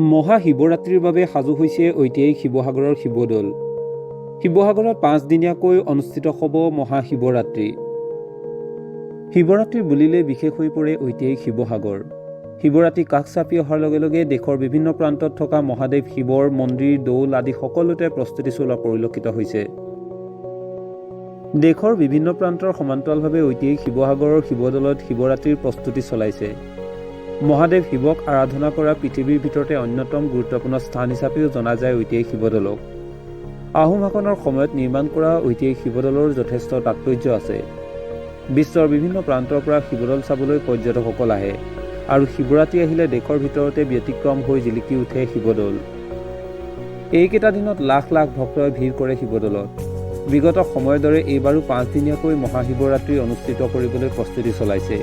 মহাশিৱৰাত্ৰিৰ বাবে সাজু হৈছে ঐতিহাসিক শিৱসাগৰৰ শিৱদৌল। শিৱসাগৰত 5 দিনীয়াকৈ অনুষ্ঠিত হ'ব মহাশিৱৰাত্ৰি। শিৱৰাত্ৰি বুলিলে বিশেষ হৈ পৰে ঐতিহাসিক শিৱসাগৰ। শিৱৰাত্ৰি কাষ চাপি অহাৰ লগে লগে দেশৰ বিভিন্ন প্ৰান্তত থকা মহাদেৱ শিৱৰ মন্দিৰ, দৌল আদি সকলোতে প্ৰস্তুতি চলোৱা পৰিলক্ষিত হৈছে। দেশৰ বিভিন্ন প্ৰান্তৰ সমান্তৰালভাৱে ঐতিহাসিক শিৱসাগৰৰ শিৱদৌলত শিৱৰাত্ৰিৰ প্ৰস্তুতি চলাইছে। মহাদেৱ শিৱক আৰাধনা কৰা পৃথিৱীৰ ভিতৰতে অন্যতম গুৰুত্বপূৰ্ণ স্থান হিচাপেও জনা যায় ঐতিহাসিক শিৱদৌলক। আহোম শাসনৰ সময়ত নিৰ্মাণ কৰা ঐতিহাসিক শিৱদৌলৰ যথেষ্ট তাৎপৰ্য আছে। বিশ্বৰ বিভিন্ন প্ৰান্তৰ পৰা শিৱদৌল চাবলৈ পৰ্যটকসকল আহে আৰু শিৱৰাত্ৰি আহিলে দেশৰ ভিতৰতে ব্যতিক্ৰম হৈ জিলিকি উঠে শিৱদৌল। এইকেইটা দিনত লাখ লাখ ভক্তই ভিৰ কৰে শিৱদৌলত। বিগত সময়ৰ দৰে এইবাৰো 5 দিনীয়াকৈ মহাশিৱৰাত্ৰি অনুষ্ঠিত কৰিবলৈ প্ৰস্তুতি চলাইছে।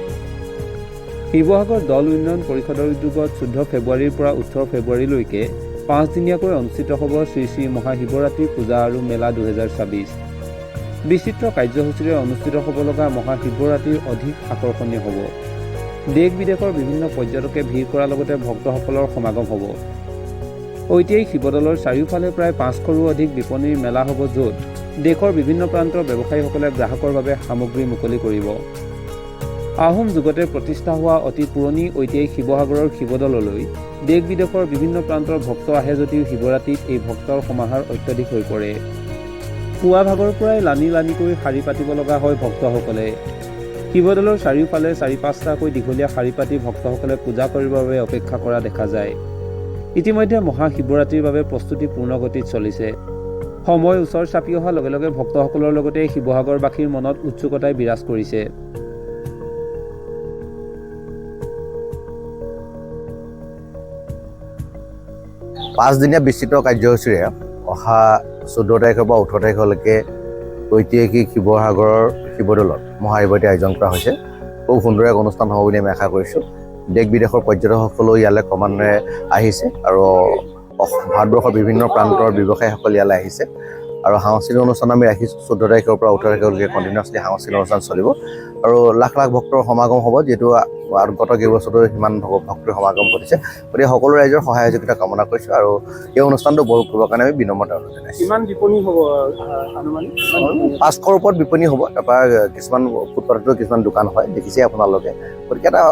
শিৱসাগৰ দৌল উন্নয়ন পৰিষদৰ উদ্যোগত 14 ফেব্ৰুৱাৰীৰ পৰা 18 ফেব্ৰুৱাৰীলৈকে 5 দিনীয়াকৈ অনুষ্ঠিত হ'ব শ্ৰী শ্ৰী মহাশিৱৰাত্ৰি পূজা আৰু মেলা 2026। বিচিত্ৰ কাৰ্যসূচীৰে অনুষ্ঠিত হ'ব লগা মহাশিৱৰাত্ৰিৰ অধিক আকৰ্ষণীয় হ'ব। দেশ বিদেশৰ বিভিন্ন পৰ্যটকে ভিৰ কৰাৰ লগতে ভক্তসকলৰ সমাগম হ'ব। ঐতিহাসিক শিৱদৌলৰ চাৰিওফালে প্ৰায় 500ৰো অধিক বিপণীৰ মেলা হ'ব, য'ত দেশৰ বিভিন্ন প্ৰান্তৰ ব্যৱসায়ীসকলে গ্ৰাহকৰ বাবে সামগ্ৰী মুকলি কৰিব। আহোম যুগতে প্ৰতিষ্ঠা হোৱা অতি পুৰণি ঐতিহাসিক শিৱসাগৰৰ শিৱদৌললৈ দেশ বিদেশৰ বিভিন্ন প্ৰান্তৰ ভক্ত আহে যদিও শিৱৰাত্ৰিত এই ভক্তৰ সমাহাৰ অত্যধিক হৈ পৰে। পুৱা ভাগৰ পৰাই লানি লানিকৈ শাৰী পাতিব লগা হয় ভক্তসকলে। শিৱদৌলৰ চাৰিওফালে 4-5টাকৈ দীঘলীয়া শাৰী পাতি ভক্তসকলে পূজা কৰিবৰ বাবে অপেক্ষা কৰা দেখা যায়। ইতিমধ্যে মহাশিৱৰাত্ৰিৰ বাবে প্ৰস্তুতি পূৰ্ণগতিত চলিছে। সময় ওচৰ চাপি অহাৰ লগে লগে ভক্তসকলৰ লগতে শিৱসাগৰবাসীৰ মনত উৎসুকতাই বিৰাজ কৰিছে। পাঁচদিনীয়া বিস্তৃত কাৰ্যসূচীৰে অহা 14 তাৰিখৰ পৰা 18 তাৰিখলৈকে ঐতিহাসিক শিৱসাগৰৰ শিৱদৌলত মহাশিৱৰাত্ৰি আয়োজন কৰা হৈছে। খুব সুন্দৰ এক অনুষ্ঠান হ'ব বুলি আমি আশা কৰিছোঁ। দেশ বিদেশৰ পৰ্যটকসকলেও ইয়ালৈ ক্ৰমান্বয়ে আহিছে আৰু ভাৰতবৰ্ষৰ বিভিন্ন প্ৰান্তৰ ব্যৱসায়ীসকল ইয়ালৈ আহিছে আৰু সাংস্কৃতিক অনুষ্ঠান আমি ৰাখিছোঁ 14 তাৰিখৰ পৰা 18 তাৰিখলৈকে কণ্টিনিউৱাছলি সাংস্কৃতিক অনুষ্ঠান চলিব আৰু লাখ লাখ ভক্তৰ সমাগম হ'ব, যিহেতু গত কেইবছৰতো সিমান ভক্তৰ সমাগম ঘটিছে। গতিকে সকলো ৰাইজৰ সহায় সহযোগিতা কামনা কৰিছোঁ আৰু এই অনুষ্ঠানটো উপভোগ কৰিবৰ কাৰণে আমি বিনম্ৰতা অনুৰোধ জনাইছোঁ। কিমান বিপণী হ'ব? 500ৰ ওপৰত বিপণী হ'ব। তাৰপৰা কিছুমান ফুটপাথতো কিছুমান দোকান হয়, দেখিছে আপোনালোকে। গতিকে এটা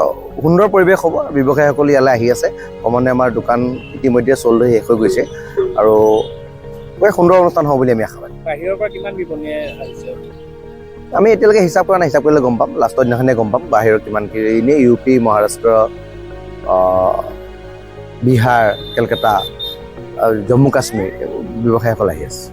সুন্দৰ পৰিৱেশ হ'ব। ব্যৱসায়ীসকল ইয়ালৈ আহি আছে। ক্ৰমান্বয়ে আমাৰ দোকান ইতিমধ্যে চলি শেষ হৈ গৈছে আৰু খুবেই সুন্দৰ অনুষ্ঠান হ'ব বুলি আমি আশা কৰিম। বাহিৰৰ পৰা কিমান বিপণী আহিছে? আমি এতিয়ালৈকে হিচাপ কৰা নাই, হিচাপ কৰিলে গম পাম। লাষ্টৰ দিনাখনে গম পাম বাহিৰৰ কিমান কি। এনেই UP, মহাৰাষ্ট্ৰ, বিহাৰ, কেলকাতা, জম্মু কাশ্মীৰ ব্যৱসায়ীসকল আহি আছে।